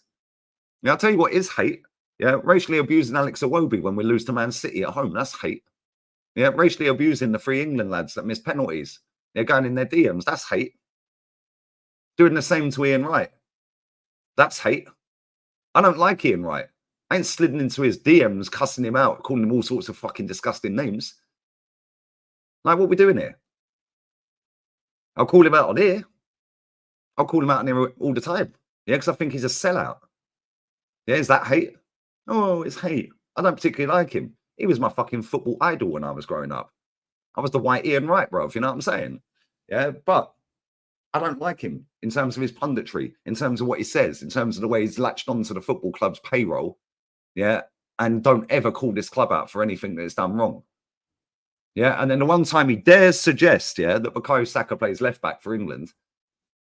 Now, I'll tell you what is hate. Yeah, racially abusing Alex Iwobi when we lose to Man City at home. That's hate. Yeah, racially abusing the Free England lads that miss penalties. They're going in their DMs. That's hate. Doing the same to Ian Wright. That's hate. I don't like Ian Wright. I ain't slidden into his DMs, cussing him out, calling him all sorts of fucking disgusting names. Like, what are we doing here? I'll call him out on here. I'll call him out on here all the time. Yeah, because I think he's a sellout. Yeah, is that hate? Oh, it's hate. I don't particularly like him. He was my fucking football idol when I was growing up. I was the white Ian Wright, bro, if you know what I'm saying. Yeah, but I don't like him in terms of his punditry, in terms of what he says, in terms of the way he's latched onto the football club's payroll. Yeah, and don't ever call this club out for anything that it's done wrong. Yeah, and then the one time he dares suggest, yeah, that Bukayo Saka plays left back for England,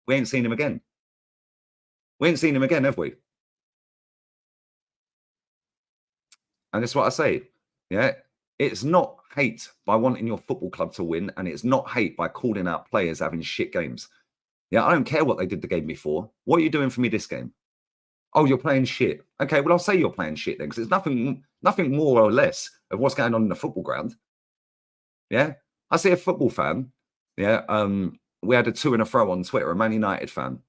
we ain't seen him again. We ain't seen him again, have we? And that's what I say. Yeah, it's not hate by wanting your football club to win, and it's not hate by calling out players having shit games. Yeah, I don't care what they did the game before. What are you doing for me this game? Oh, you're playing shit. Okay, well, I'll say you're playing shit then, because there's nothing more or less of what's going on in the football ground. Yeah, I see a football fan. Yeah, we had a to and fro on Twitter, a Man United fan,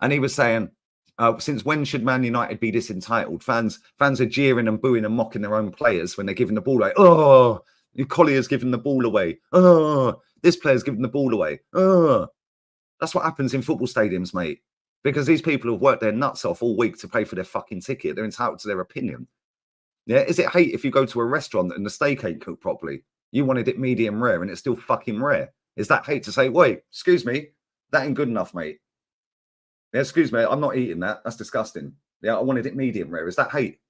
and he was saying, since when should Man United be this entitled? Fans are jeering and booing and mocking their own players when they're giving the ball away. Oh, Collier's giving the ball away. Oh, this player's giving the ball away. Oh, that's what happens in football stadiums, mate. Because these people have worked their nuts off all week to pay for their fucking ticket. They're entitled to their opinion. Yeah, is it hate if you go to a restaurant and the steak ain't cooked properly? You wanted it medium rare and it's still fucking rare. Is that hate to say, wait, excuse me, that ain't good enough, mate? Yeah, excuse me, I'm not eating that. That's disgusting. Yeah, I wanted it medium rare. Is that hate?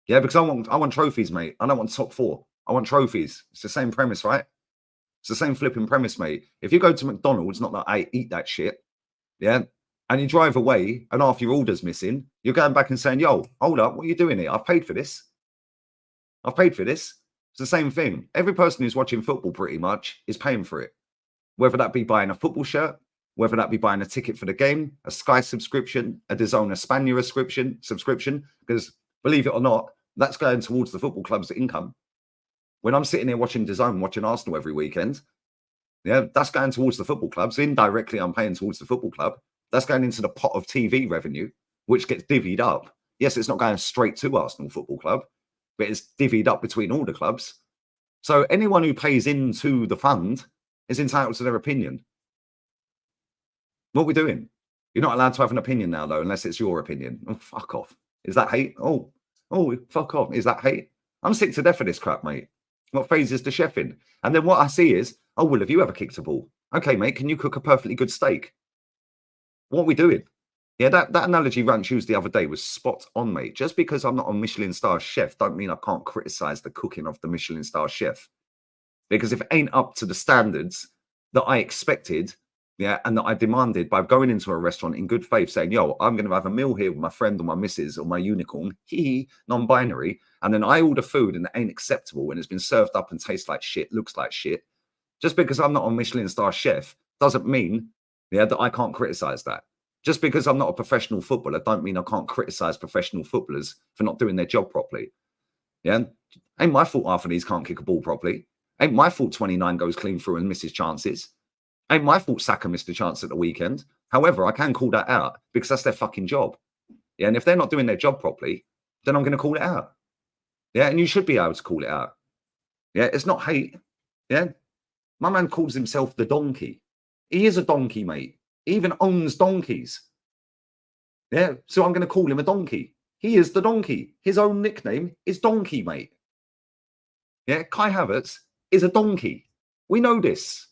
Yeah, because I want trophies, mate. I don't want top four. I want trophies. It's the same premise, right? It's the same flipping premise, mate. If you go to McDonald's, not that I eat that shit, yeah, and you drive away and half your order's missing, you're going back and saying, yo, hold up, what are you doing here? I've paid for this. I've paid for this. It's the same thing. Every person who's watching football pretty much is paying for it. Whether that be buying a football shirt, whether that be buying a ticket for the game, a Sky subscription, a DAZN España subscription, because believe it or not, that's going towards the football club's income. When I'm sitting here watching DAZN, watching Arsenal every weekend, yeah, that's going towards the football club. So indirectly, I'm paying towards the football club. That's going into the pot of TV revenue, which gets divvied up. Yes, it's not going straight to Arsenal Football Club, but it's divvied up between all the clubs. So anyone who pays into the fund is entitled to their opinion. What are we doing? You're not allowed to have an opinion now, though, unless it's your opinion. Oh, fuck off. Is that hate? Oh, fuck off. Is that hate? I'm sick to death of this crap, mate. What phases the chef in? And then what I see is, oh, well, have you ever kicked a ball? Okay, mate, can you cook a perfectly good steak? What are we doing? Yeah, that analogy Rance used the other day was spot on, mate. Just because I'm not a Michelin star chef, don't mean I can't criticize the cooking of the Michelin star chef. Because if it ain't up to the standards that I expected, yeah, and that I demanded by going into a restaurant in good faith, saying, yo, I'm going to have a meal here with my friend or my missus or my unicorn, non-binary, and then I order food and it ain't acceptable and it's been served up and tastes like shit, looks like shit. Just because I'm not a Michelin star chef doesn't mean, yeah, that I can't criticize that. Just because I'm not a professional footballer, don't mean I can't criticize professional footballers for not doing their job properly. Yeah, ain't my fault half of these can't kick a ball properly. Ain't my fault 29 goes clean through and misses chances. Ain't my fault Saka missed a chance at the weekend. However, I can call that out because that's their fucking job. Yeah, and if they're not doing their job properly, then I'm going to call it out. Yeah, and you should be able to call it out. Yeah, it's not hate. Yeah, my man calls himself the donkey. He is a donkey, mate. He even owns donkeys. Yeah, so I'm going to call him a donkey. He is the donkey. His own nickname is Donkey, mate. Yeah, Kai Havertz is a donkey. We know this.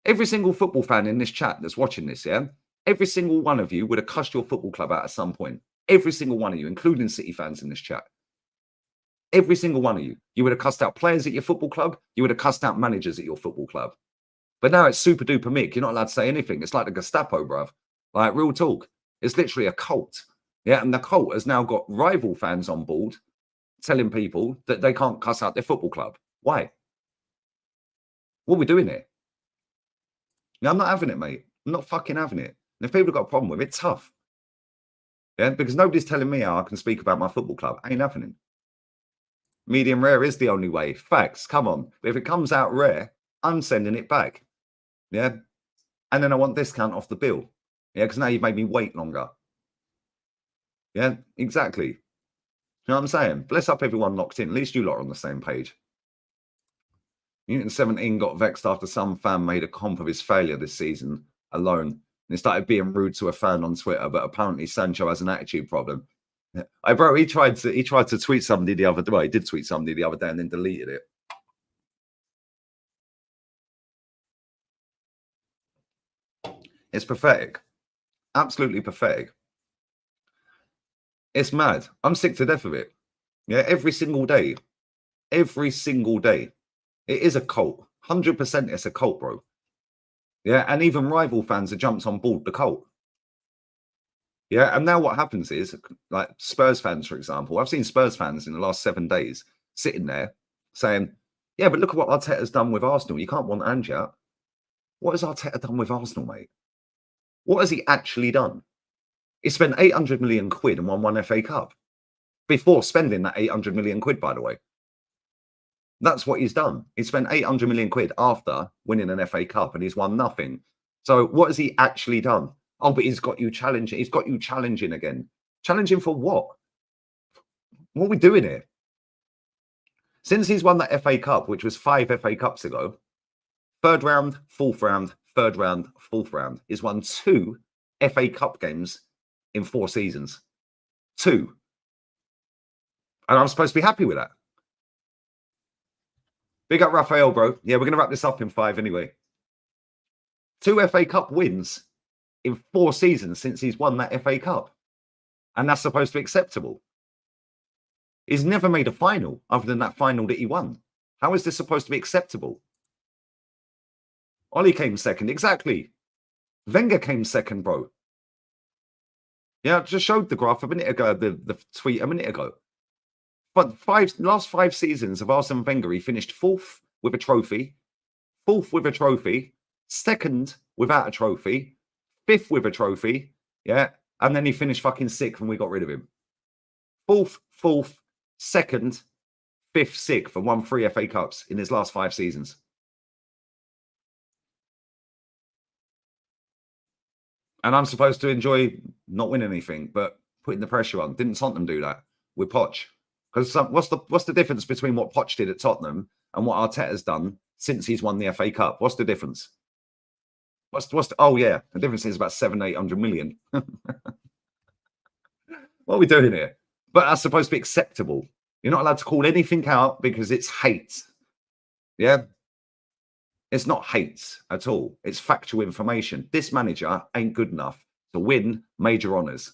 Every single football fan in this chat that's watching this, yeah, every single one of you would have cussed your football club out at some point. Every single one of you, including City fans in this chat. Every single one of you. You would have cussed out players at your football club. You would have cussed out managers at your football club. But now it's super duper Mick. You're not allowed to say anything. It's like the Gestapo, bruv. Like, real talk. It's literally a cult. Yeah, and the cult has now got rival fans on board telling people that they can't cuss out their football club. Why? What are we doing here? Now, I'm not having it, mate. I'm not fucking having it. And if people have got a problem with it, tough. Yeah, because nobody's telling me how I can speak about my football club. Ain't happening. Medium rare is the only way. Facts, come on. But if it comes out rare, I'm sending it back. Yeah. And then I want discount off the bill. Yeah, because now you've made me wait longer. Yeah, exactly. You know what I'm saying? Bless up everyone locked in. At least you lot are on the same page. Newton 17 got vexed after some fan made a comp of his failure this season alone. And he started being rude to a fan on Twitter, but apparently Sancho has an attitude problem. Yeah. Bro, he tried to tweet somebody the other day. Well, he did tweet somebody the other day and then deleted it. It's pathetic. Absolutely pathetic. It's mad. I'm sick to death of it. Yeah, every single day. Every single day. It is a cult. 100% it's a cult, bro. Yeah, and even rival fans have jumped on board the cult. Yeah, and now what happens is, like Spurs fans, for example, I've seen Spurs fans in the last 7 days sitting there saying, yeah, but look at what Arteta's done with Arsenal. You can't want Ange out. What has Arteta done with Arsenal, mate? What has he actually done? He spent 800 million quid and won 1 FA Cup. Before spending that 800 million quid, by the way. That's what he's done. He spent 800 million quid after winning an FA Cup and he's won nothing. So what has he actually done? Oh, but he's got you challenging. He's got you challenging again. Challenging for what? What are we doing here? Since he's won that FA Cup, which was 5 FA Cups ago, 3rd round, 4th round, 3rd round, 4th round, he's won 2 FA Cup games in 4 seasons. 2. And I'm supposed to be happy with that. Big up Raphael, bro. Yeah, we're going to wrap this up in 5 anyway. 2 FA Cup wins in 4 seasons since he's won that FA Cup. And that's supposed to be acceptable. He's never made a final other than that final that he won. How is this supposed to be acceptable? Ollie came second. Exactly. Wenger came second, bro. Yeah, I just showed the graph a minute ago, the tweet a minute ago. But last 5 seasons of Arsene Wenger, he finished 4th with a trophy, 4th with a trophy, 2nd without a trophy, 5th with a trophy, yeah, and then he finished fucking 6th and we got rid of him. 4th, 4th, 2nd, 5th, 6th, and won 3 FA Cups in his last 5 seasons. And I'm supposed to enjoy not winning anything, but putting the pressure on. Didn't Tottenham do that with Poch? Because what's the difference between what Poch did at Tottenham and what Arteta's done since he's won the FA Cup? What's the difference? Oh yeah, the difference is about 700-800 million. What are we doing here? But that's supposed to be acceptable. You're not allowed to call anything out because it's hate. Yeah. It's not hate at all. It's factual information. This manager ain't good enough to win major honours.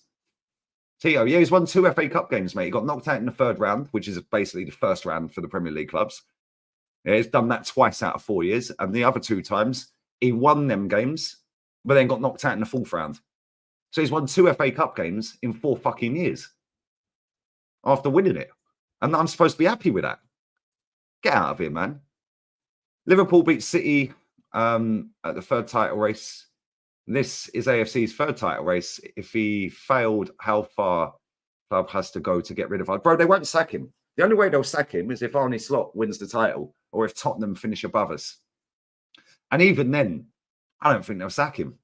Tio, yeah, he's won 2 FA Cup games, mate. He got knocked out in the 3rd round, which is basically the 1st round for the Premier League clubs. Yeah, he's done that twice out of 4 years. And the other 2 times, he won them games, but then got knocked out in the 4th round. So he's won 2 FA Cup games in 4 fucking years after winning it. And I'm supposed to be happy with that. Get out of here, man. Liverpool beat City at the 3rd title race. This is AFC's 3rd title race. If he failed, how far club has to go to get rid of him? Bro, they won't sack him. The only way they'll sack him is if Arne Slot wins the title or if Tottenham finish above us. And even then, I don't think they'll sack him.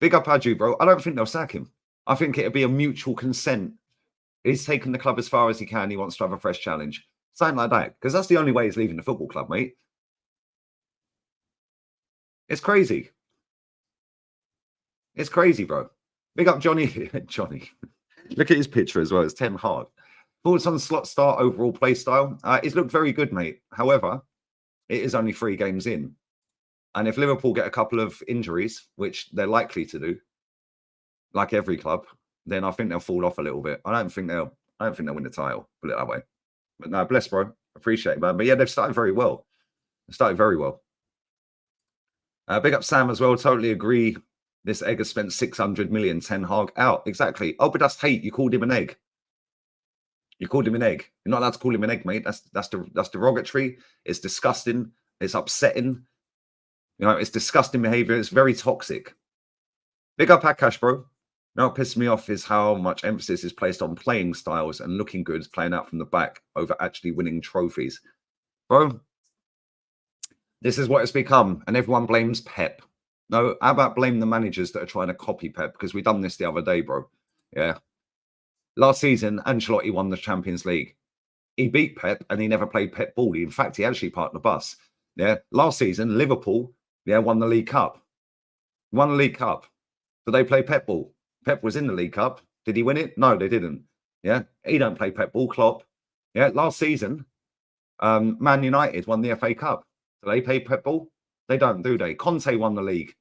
Big up Aju, bro. I don't think they'll sack him. I think it'll be a mutual consent. He's taken the club as far as he can. He wants to have a fresh challenge. Something like that. Because that's the only way he's leaving the football club, mate. It's crazy. It's crazy, bro. Big up Johnny. Johnny. Look at his picture as well. It's 10 hard. Thoughts on Slot start overall play style? It's looked very good, mate. However, it is only 3 games in. And if Liverpool get a couple of injuries, which they're likely to do, like every club, then I think they'll fall off a little bit. I don't think they'll win the title, put it that way. But no, bless, bro. Appreciate it, man. But yeah, they've started very well. They started very well. Big up Sam as well. Totally agree. This egg has spent 600 million. Ten Hag out. Exactly. Oh, but that's hate. You called him an egg. You called him an egg. You're not allowed to call him an egg, mate. That's derogatory. It's disgusting. It's upsetting. You know, it's disgusting behavior. It's very toxic. Big up Akash, bro. Now, what pisses me off is how much emphasis is placed on playing styles and looking good, playing out from the back over actually winning trophies. Bro, this is what it's become, and everyone blames Pep. No, how about blame the managers that are trying to copy Pep? Because we done this the other day, bro. Yeah. Last season, Ancelotti won the Champions League. He beat Pep, and he never played Pep ball. In fact, he actually parked the bus. Yeah. Last season, Liverpool, won the League Cup. Won the League Cup. Did they play Pep ball? Pep was in the League Cup. Did he win it? No, they didn't. Yeah. He don't play Pep ball. Klopp. Yeah. Last season, Man United won the FA Cup. Do they play Pep ball? They don't, do they? Conte won the league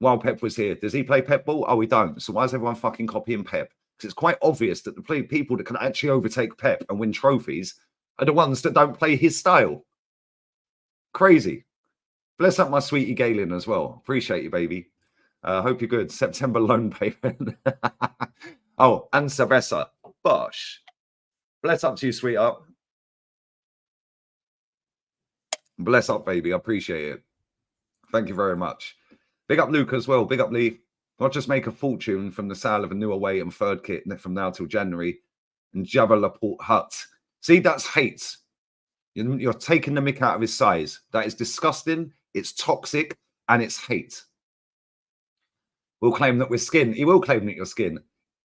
while Pep was here. Does he play Pep ball? Oh, he don't. So why is everyone fucking copying Pep? Because it's quite obvious that the people that can actually overtake Pep and win trophies are the ones that don't play his style. Crazy. Bless up my sweetie Galen as well. Appreciate you, baby. Hope you're good. September loan payment. Oh, and Savessa. Bosh. Bless up to you, sweetheart. Bless up, baby. I appreciate it. Thank you very much. Big up Luke as well. Big up Lee. Not just make a fortune from the sale of a new away and 3rd kit from now till January. And Jabba Laporte Hut. See, that's hate. You're taking the mick out of his size. That is disgusting. It's toxic. And it's hate. We'll claim that we're skin. He will claim that you're skin.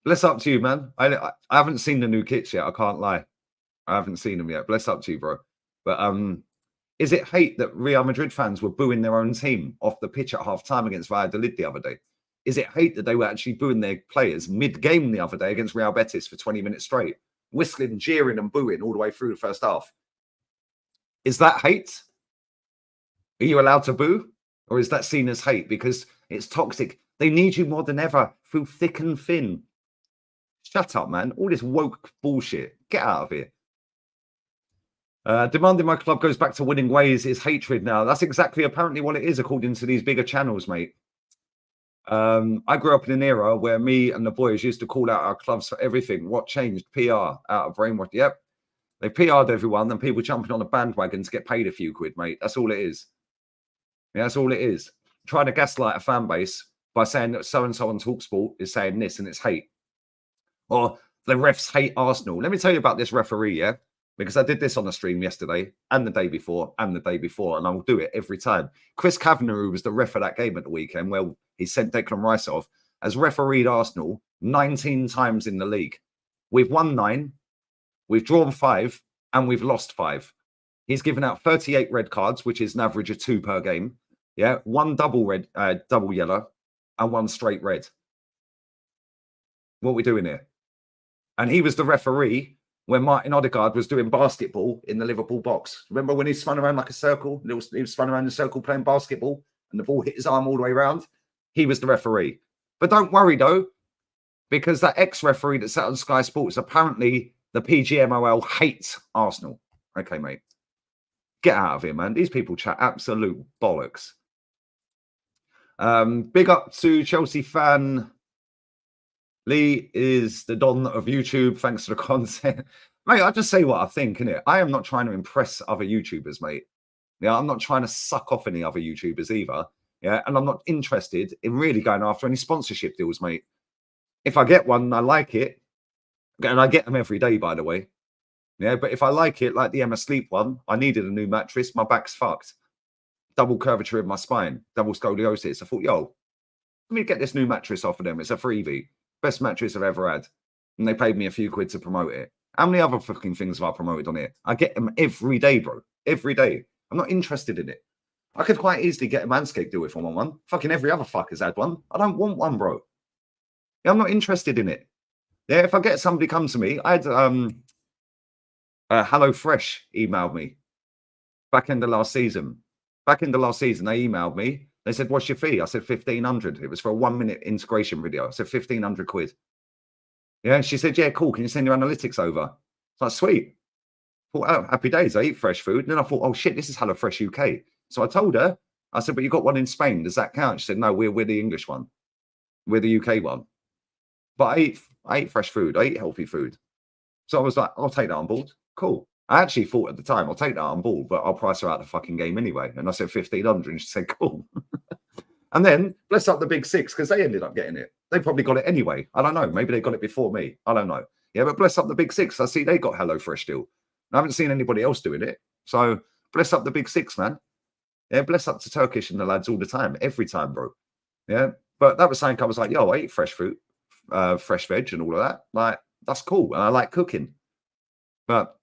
Bless up to you, man. I haven't seen the new kits yet. I can't lie. I haven't seen them yet. Bless up to you, bro. But is it hate that Real Madrid fans were booing their own team off the pitch at half-time against Valladolid the other day? Is it hate that they were actually booing their players mid-game the other day against Real Betis for 20 minutes straight? Whistling, jeering and booing all the way through the first half. Is that hate? Are you allowed to boo? Or is that seen as hate? Because it's toxic. They need you more than ever through thick and thin. Shut up, man. All this woke bullshit. Get out of here. Demanding my club goes back to winning ways is hatred now. That's exactly apparently what it is, according to these bigger channels, mate. I grew up in an era where me and the boys used to call out our clubs for everything. What changed? PR out of brainwash. Yep. They PR'd everyone, and people jumping on a bandwagon to get paid a few quid, mate. That's all it is. Yeah, that's all it is. Trying to gaslight a fan base by saying that so-and-so on TalkSport is saying this and it's hate. Or the refs hate Arsenal. Let me tell you about this referee, yeah? because I did this on the stream yesterday and the day before and the day before, and I'll do it every time. Chris Kavanagh, who was the ref of that game at the weekend, where he sent Declan Rice off, has refereed Arsenal 19 times in the league. We've won 9, we've drawn 5, and we've lost 5. He's given out 38 red cards, which is an average of 2 per game. Yeah, 1 double yellow, and 1 straight red. What are we doing here? And he was the referee when Martin Odegaard was doing basketball in the Liverpool box. Remember when he spun around like a circle? He was spun around in a circle playing basketball, and the ball hit his arm all the way around. He was the referee. But don't worry, though, because that ex-referee that sat on Sky Sports, apparently the PGMOL hates Arsenal. Okay, mate. Get out of here, man. These people chat absolute bollocks. Big up to Chelsea fan. Lee is the Don of YouTube. Thanks for the content. Mate, I just say what I think, innit? I am not trying to impress other YouTubers, mate. Yeah, I'm not trying to suck off any other YouTubers either. Yeah, and I'm not interested in really going after any sponsorship deals, mate. If I get one, I like it. And I get them every day, by the way. Yeah, but if I like it, like the Emma Sleep one, I needed a new mattress. My back's fucked. Double curvature in my spine. Double scoliosis. I thought, yo, let me get this new mattress off of them. It's a freebie. Best mattress I've ever had. And they paid me a few quid to promote it. How many other fucking things have I promoted on here? I get them every day, bro. Every day. I'm not interested in it. I could quite easily get a Manscaped deal if I want one. Fucking every other fucker's had one. I don't want one, bro. Yeah, I'm not interested in it. Yeah, if I get somebody come to me, I had HelloFresh emailed me back in the last season. Back in the last season, they emailed me. They said, what's your fee? I said, 1,500. It was for a 1-minute integration video. I said, 1,500 quid. Yeah, she said, yeah, cool. Can you send your analytics over? It's like, sweet. I thought, oh, happy days. I eat fresh food. And then I thought, oh, shit, this is HelloFresh UK. So I told her, I said, but you got one in Spain. Does that count? She said, no, we're the English one. We're the UK one. But I eat fresh food. I eat healthy food. So I was like, I'll take that on board. Cool. I actually thought at the time, I'll take that on board, but I'll price her out the fucking game anyway. And I said 1,500, and she said, cool. And then, bless up the big 6, because they ended up getting it. They probably got it anyway. I don't know. Maybe they got it before me. I don't know. Yeah, but bless up the big 6. I see they got HelloFresh deal. I haven't seen anybody else doing it. So bless up the big 6, man. Yeah, bless up to Turkish and the lads all the time. Every time, bro. Yeah. But that was something I was like, yo, I eat fresh fruit, fresh veg and all of that. Like, that's cool. And I like cooking. But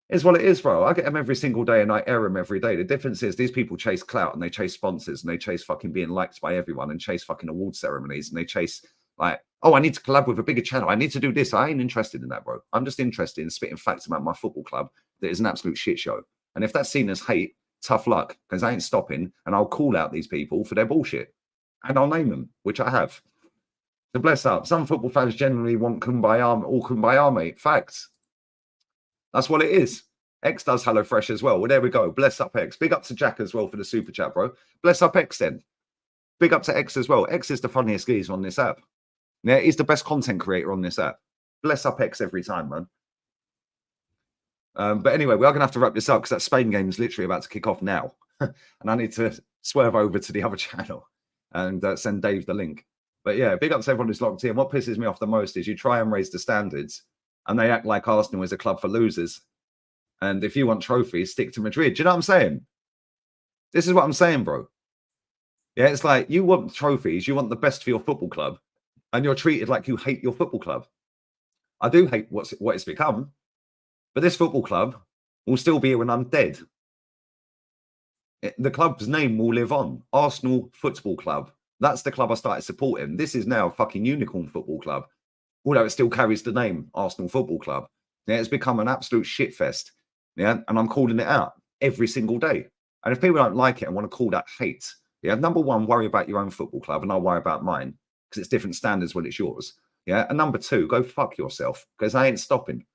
it's what it is, bro. I get them every single day and I air them every day. The difference is these people chase clout and they chase sponsors and they chase fucking being liked by everyone and chase fucking award ceremonies and they chase like, oh, I need to collab with a bigger channel. I need to do this. I ain't interested in that, bro. I'm just interested in spitting facts about my football club that is an absolute shit show. And if that's seen as hate, tough luck, because I ain't stopping and I'll call out these people for their bullshit. And I'll name them, which I have. So bless up. Some football fans generally want kumbaya, all kumbaya, mate. Facts. That's what it is. X does HelloFresh as well. Well, there we go. Bless up X. Big up to Jack as well for the super chat, bro. Bless up X then. Big up to X as well. X is the funniest geezer on this app. Yeah, he's the best content creator on this app. Bless up X every time, man. But anyway, we are going to have to wrap this up because that Spain game is literally about to kick off now. And I need to swerve over to the other channel and send Dave the link. But yeah, big up to everyone who's locked in. What pisses me off the most is you try and raise the standards and they act like Arsenal is a club for losers. And if you want trophies, stick to Madrid. Do you know what I'm saying? This is what I'm saying, bro. Yeah, it's like you want trophies, you want the best for your football club, and you're treated like you hate your football club. I do hate what it's become, but this football club will still be here when I'm dead. The club's name will live on. Arsenal Football Club. That's the club I started supporting. This is now a fucking unicorn football club, although it still carries the name Arsenal Football Club. Yeah, it's become an absolute shitfest. Yeah, and I'm calling it out every single day. And if people don't like it and want to call that hate, yeah, number one, worry about your own football club, and I'll worry about mine because it's different standards when it's yours. Yeah, and number two, go fuck yourself because I ain't stopping.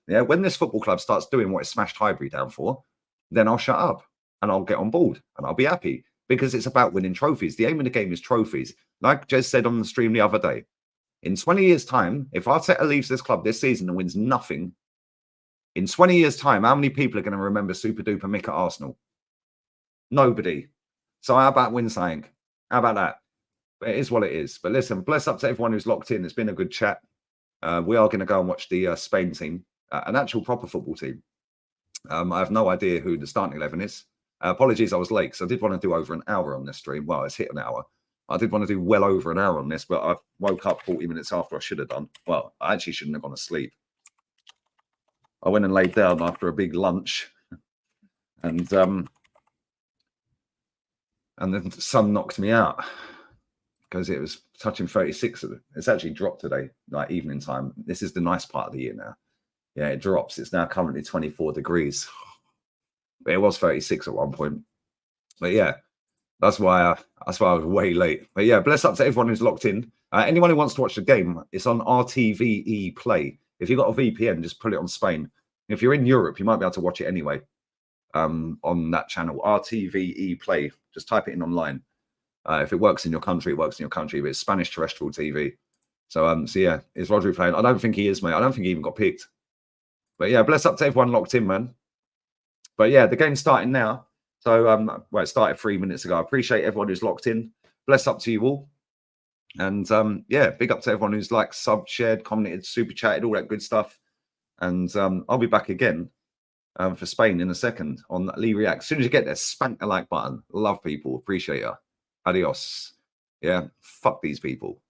Yeah, when this football club starts doing what it smashed Highbury down for, then I'll shut up and I'll get on board and I'll be happy because it's about winning trophies. The aim of the game is trophies. Like Jez said on the stream the other day, in 20 years' time, if Arteta leaves this club this season and wins nothing, in 20 years' time, how many people are going to remember Super Duper Mick at Arsenal? Nobody. So how about win something? How about that? But it is what it is. But listen, bless up to everyone who's locked in. It's been a good chat. We are going to go and watch the Spain team. an actual proper football team. I have no idea who the starting 11 is. Apologies, I was late because I did want to do over an hour on this stream. Well, it's hit an hour. I did want to do well over an hour on this, but I woke up 40 minutes after I should have done. Well, I actually shouldn't have gone to sleep. I went and laid down after a big lunch, and then the sun knocked me out because it was touching 36. It's actually dropped today, like evening time. This is the nice part of the year now. Yeah, it drops. It's now currently 24 degrees. But it was 36 at one point. But yeah, that's why I was way late. But yeah, bless up to everyone who's locked in. Anyone who wants to watch the game, it's on RTVE Play. If you've got a VPN, just put it on Spain. If you're in Europe, you might be able to watch it anyway on that channel, RTVE Play. Just type it in online. If it works in your country, it works in your country. But it's Spanish terrestrial TV. So yeah, is Rodri playing? I don't think he is, mate. I don't think he even got picked. But yeah, bless up to everyone locked in, man. But yeah, the game's starting now. So well, it started 3 minutes ago. I appreciate everyone who's locked in. Bless up to you all. And yeah, big up to everyone who's like subbed, shared, commented, super chatted, all that good stuff. And I'll be back again for Spain in a second on Lee React. As soon as you get there, spank the like button. Love people. Appreciate you. Adios. Yeah, fuck these people.